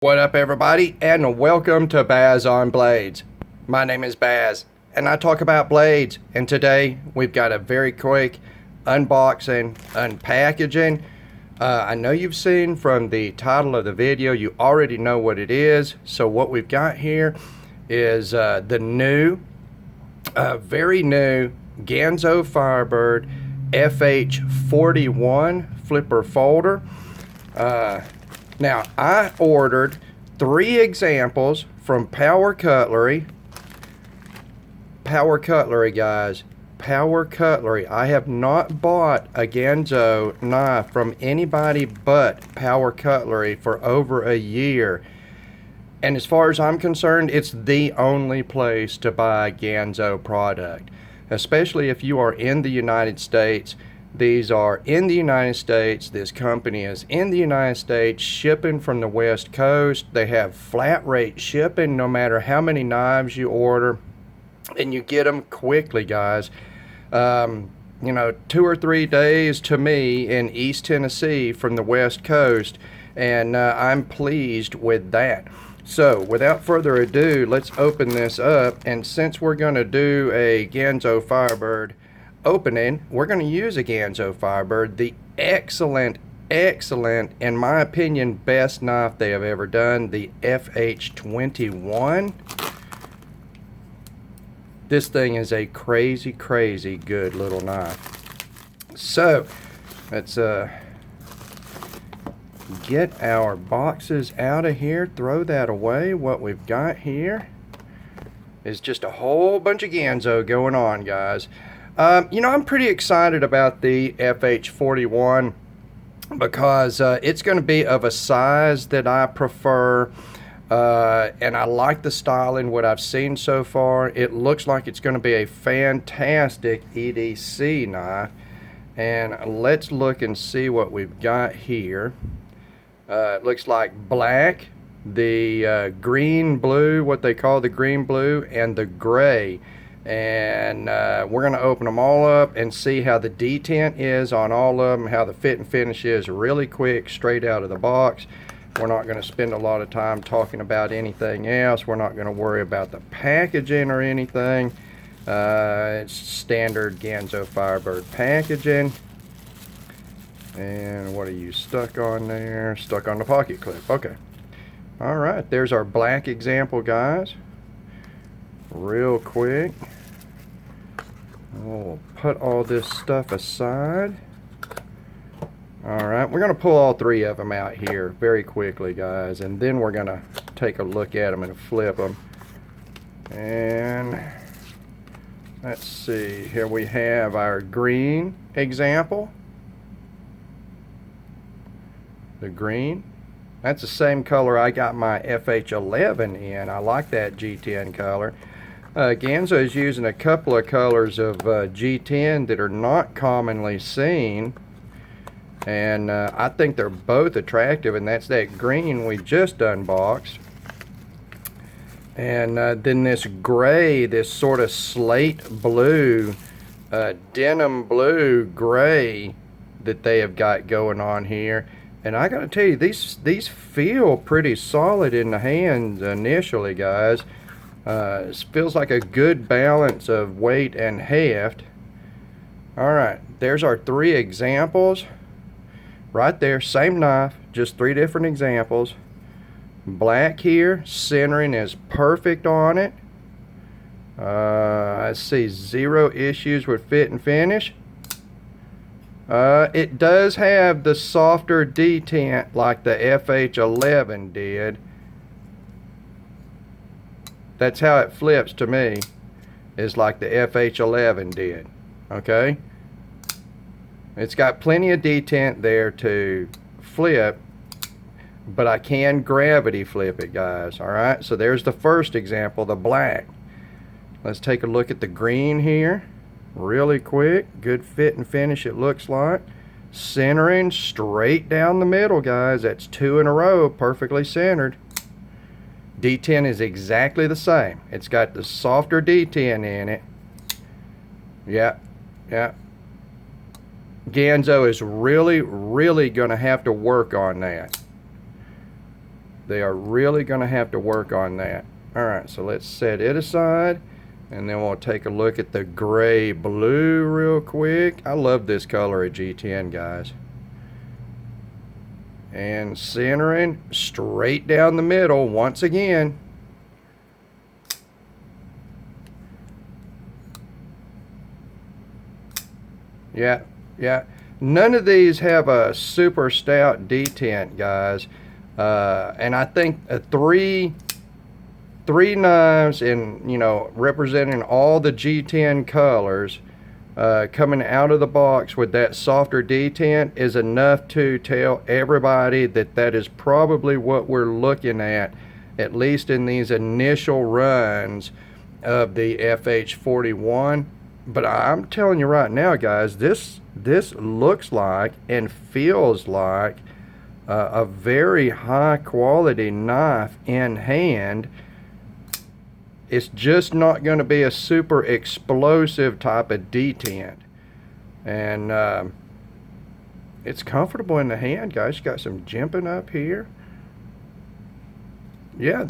What up, everybody, and welcome to Baz on Blades. My name is Baz, and I talk about blades, and today we've got a very quick unboxing, unpackaging. I know you've seen from the title of the video, you already know what it is. So what we've got here is the new, very new Ganzo Firebird FH41 flipper folder. Now, I ordered 3 examples from Power Cutlery. Power Cutlery, guys. Power Cutlery. I have not bought a Ganzo knife from anybody but Power Cutlery for over a year. And as far as I'm concerned, it's the only place to buy a Ganzo product. Especially if you are in the United States. These are in the United States. This company is in the United States, shipping from the West Coast. They have flat rate shipping no matter how many knives you order, and you get them quickly, guys. You know, 2 or 3 days to me in East Tennessee from the West Coast, and I'm pleased with that. So without further ado, let's open this up. And since we're going to do a Ganzo Firebird opening, we're going to use a Ganzo Firebird, the excellent, in my opinion, best knife they have ever done, the FH41. This thing is a crazy good little knife. So let's get our boxes out of here, throw that away. What we've got here is just a whole bunch of Ganzo going on, guys. You know, I'm pretty excited about the FH41 because it's going to be of a size that I prefer, and I like the styling, what I've seen so far. It looks like it's going to be a fantastic EDC knife, and let's look and see what we've got here. It looks like black, the green blue, what they call the green blue, and the gray. And we're going to open them all up and see how the detent is on all of them, how the fit and finish is really quick, straight out of the box. We're not going to spend a lot of time talking about anything else. We're not going to worry about the packaging or anything. It's standard Ganzo Firebird packaging. And what are you stuck on there? Stuck on the pocket clip. Okay. All right, there's our black example, guys. Real quick, we'll put all this stuff aside. Alright, we're going to pull all 3 of them out here very quickly, guys, and then we're going to take a look at them and flip them. And let's see, here we have our green example. The green. That's the same color I got my FH11 in. I like that G10 color. Ganzo is using a couple of colors of G10 that are not commonly seen, and I think they're both attractive, and that's that green we just unboxed, and then this gray, this sort of slate blue, denim blue gray that they have got going on here. And I gotta tell you, these feel pretty solid in the hands initially, guys. It feels like a good balance of weight and heft. Alright, there's our 3 examples. Right there, same knife, just 3 different examples. Black here, centering is perfect on it. I see 0 issues with fit and finish. It does have the softer detent like the FH11 did. That's how it flips to me, is like the FH11 did. Okay? It's got plenty of detent there to flip, but I can gravity flip it, guys. Alright, so there's the first example, the black. Let's take a look at the green here. Really quick, good fit and finish it looks like. Centering straight down the middle, guys. That's 2 in a row, perfectly centered. D10 is exactly the same. It's got the softer D10 in it. Yeah. Ganzo is really going to have to work on that. They are really going to have to work on that. Alright, so let's set it aside, and then we'll take a look at the gray blue real quick. I love this color of G10, guys. And centering straight down the middle once again. Yeah. None of these have a super stout detent, guys. And I think three knives, and representing all the G10 colors, coming out of the box with that softer detent is enough to tell everybody that that is probably what we're looking at least in these initial runs of the FH41. But I'm telling you right now, guys, this looks like and feels like a very high quality knife in hand. It's just not going to be a super explosive type of detent. And it's comfortable in the hand, guys. You got some jimping up here. Yeah,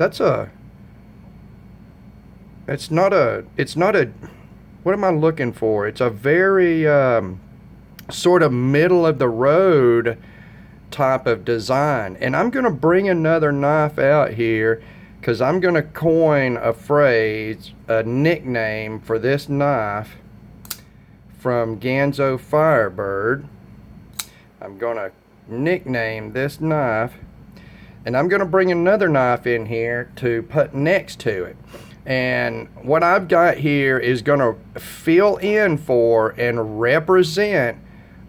it's not a, what am I looking for? It's a very sort of middle of the road type of design. And I'm going to bring another knife out here, because I'm going to coin a phrase, a nickname for this knife from Ganzo Firebird. I'm going to nickname this knife, and I'm going to bring another knife in here to put next to it. And what I've got here is going to fill in for and represent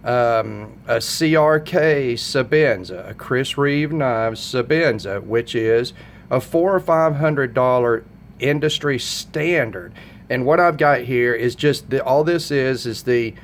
a CRK Sabenza, a Chris Reeve Knives Sabenza, which is a $400 or $500 industry standard. And what I've got here is just all this is the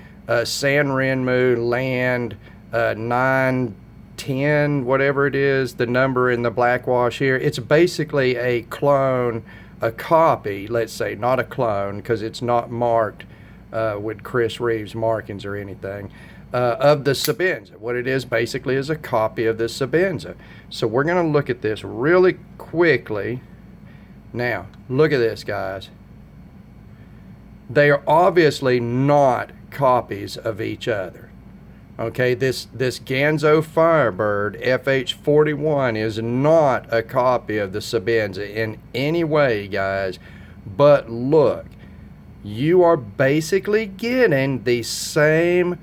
San Renmu Land 910, whatever it is, the number in the blackwash here. It's basically a clone, a copy, let's say, not a clone, because it's not marked with Chris Reeves markings or anything, of the Sabenza. What it is basically is a copy of the Sabenza. So we're going to look at this really quickly. Now, look at this, guys. They are obviously not copies of each other. Okay, this Ganzo Firebird FH41 is not a copy of the Sabenza in any way, guys. But look, you are basically getting the same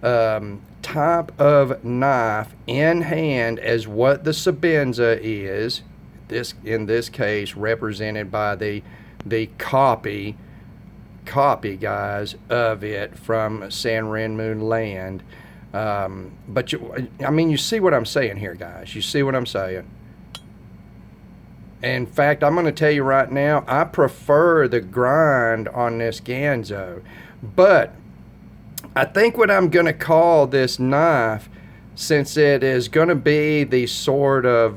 type of knife in hand as what the Sabenza is. This, in this case, represented by the copy, guys, of it from San Renmu Land. But you see what I'm saying here, guys. You see what I'm saying. In fact, I'm going to tell you right now, I prefer the grind on this Ganzo. But I think what I'm going to call this knife, since it is going to be the sort of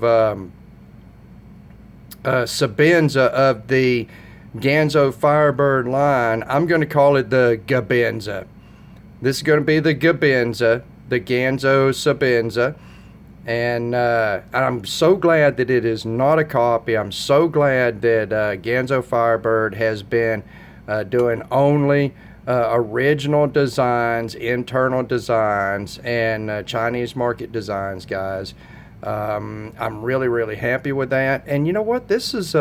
Sabenza of the Ganzo Firebird line, I'm going to call it the Gabenza. This is going to be the Gabenza, the Ganzo Sabenza. And I'm so glad that it is not a copy. I'm so glad that Ganzo Firebird has been doing only original designs, internal designs, and Chinese market designs, guys. I'm really, really happy with that. And you know what? This is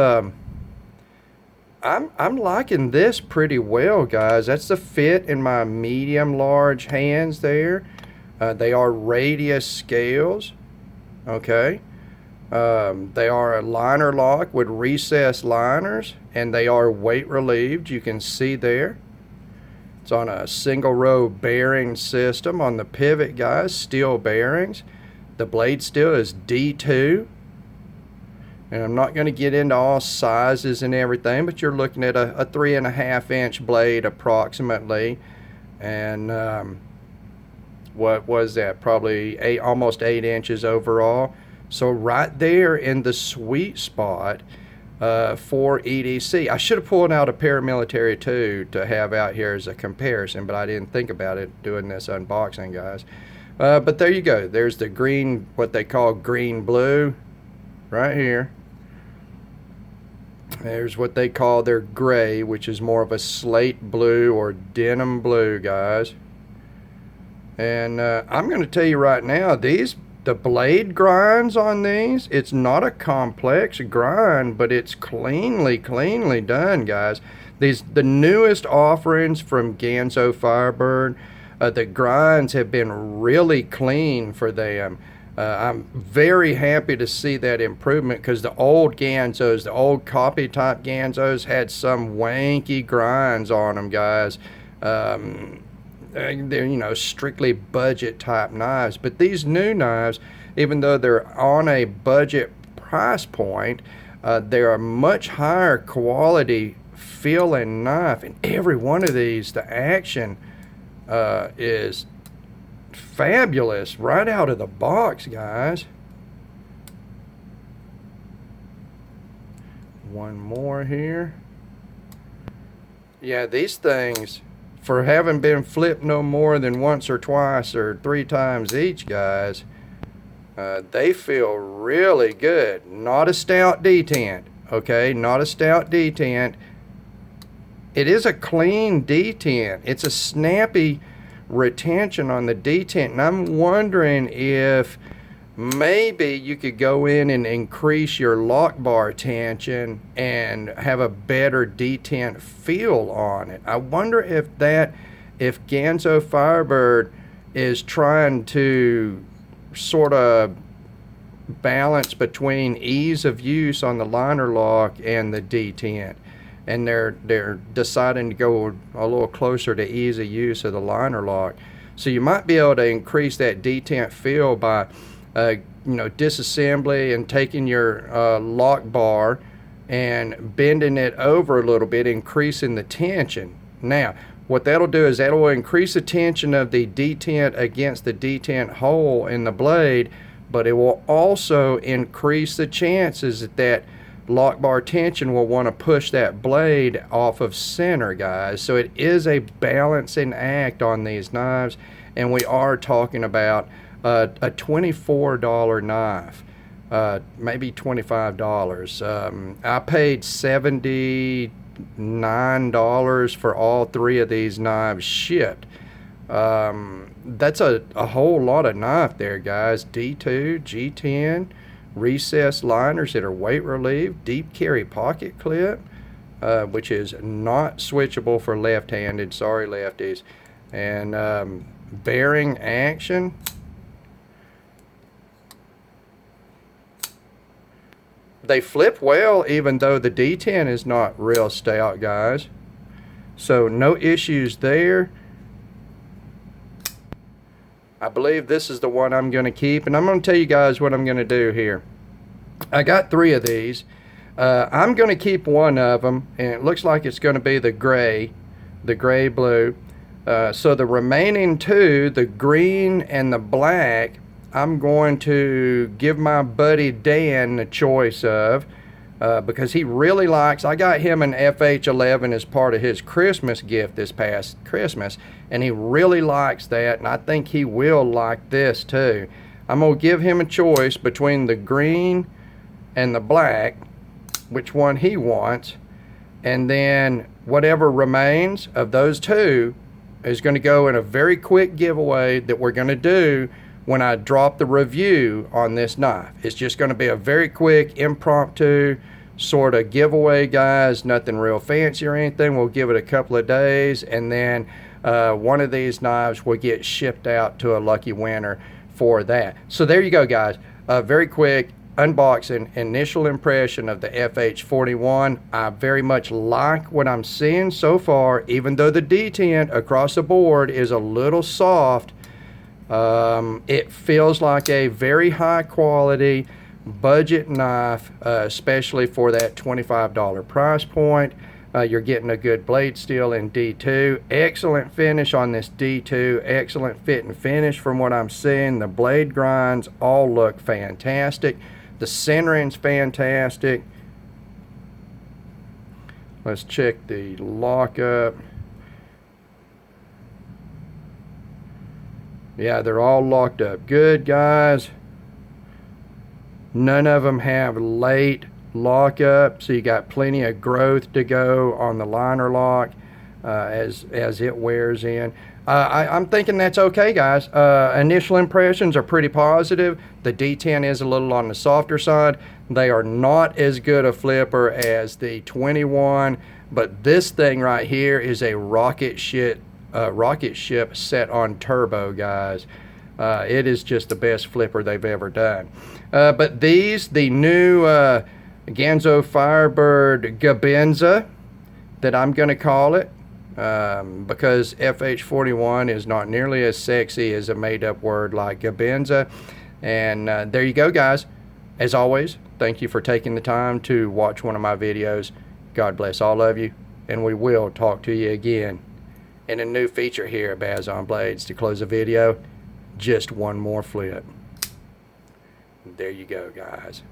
I'm liking this pretty well, guys. That's the fit in my medium large hands there. They are radius scales. Okay. They are a liner lock with recessed liners, and they are weight relieved. You can see there. It's on a single row bearing system on the pivot, guys. Steel bearings. The blade steel is D2. And I'm not going to get into all sizes and everything, but you're looking at a 3.5 inch blade approximately. And what was that? Probably almost 8 inches overall. So right there in the sweet spot for EDC. I should have pulled out a paramilitary too to have out here as a comparison, but I didn't think about it doing this unboxing, guys. But there you go. There's the green, what they call green blue. right here. There's what they call their gray, which is more of a slate blue or denim blue, guys. And I'm going to tell you right now, the blade grinds on these, it's not a complex grind, but it's cleanly done, guys. The newest offerings from Ganzo Firebird, the grinds have been really clean for them. I'm very happy to see that improvement, because the old Ganzos, the old copy type Ganzos, had some wanky grinds on them, guys. They're, you know, strictly budget type knives. But these new knives, even though they're on a budget price point, they're a much higher quality feeling knife. And every one of these, the action is fabulous right out of the box, guys. One more here. Yeah, these things, for having been flipped no more than once or twice or 3 times each, guys, they feel really good. Not a stout detent, okay? Not a stout detent. It is a clean detent. It's a snappy retention on the detent, and I'm wondering if maybe you could go in and increase your lock bar tension and have a better detent feel on it. I wonder if Ganzo Firebird is trying to sort of balance between ease of use on the liner lock and the detent, and they're deciding to go a little closer to ease of use of the liner lock. So you might be able to increase that detent feel by disassembly and taking your lock bar and bending it over a little bit, increasing the tension. Now, what that'll do is that'll increase the tension of the detent against the detent hole in the blade, but it will also increase the chances that lock bar tension will want to push that blade off of center, guys. So it is a balancing act on these knives, and we are talking about a $24 knife, maybe $25. I paid $79 for all 3 of these knives shipped. That's a whole lot of knife there, guys. D2, G10, recessed liners that are weight relieved, deep carry pocket clip, which is not switchable for left-handed, sorry lefties, and bearing action. They flip well, even though the detent is not real stout, guys. So no issues there. I believe this is the one I'm going to keep, and I'm going to tell you guys what I'm going to do here. I got 3 of these. I'm going to keep one of them, and it looks like it's going to be the gray blue. So the remaining 2, the green and the black, I'm going to give my buddy Dan the choice of, because he really likes, I got him an FH11 as part of his Christmas gift this past Christmas, and he really likes that, and I think he will like this too. I'm going to give him a choice between the green and the black, which one he wants, and then whatever remains of those 2 is going to go in a very quick giveaway that we're going to do when I drop the review on this knife. It's just going to be a very quick impromptu sort of giveaway, guys. Nothing real fancy or anything. We'll give it a couple of days, and then one of these knives will get shipped out to a lucky winner for that. So there you go, guys. Very quick unboxing, initial impression of the FH41. I very much like what I'm seeing so far, even though the detent across the board is a little soft. It feels like a very high quality budget knife, especially for that $25 price point. You're getting a good blade steel in D2. Excellent finish on this D2. Excellent fit and finish from what I'm seeing. The blade grinds all look fantastic. The centering's fantastic. Let's check the lockup. Yeah, they're all locked up good, guys. None of them have late lockup, so you got plenty of growth to go on the liner lock as it wears in. I'm thinking that's okay, guys. Initial impressions are pretty positive. The D10 is a little on the softer side. They are not as good a flipper as the 21, but this thing right here is a rocket ship set on turbo, guys. It is just the best flipper they've ever done. But these, the new Ganzo Firebird Gabenza, that I'm going to call it, because FH41 is not nearly as sexy as a made-up word like Gabenza. And there you go, guys. As always, thank you for taking the time to watch one of my videos. God bless all of you, and we will talk to you again in a new feature here at Baz on Blades. To close the video, just one more flip. There you go, guys.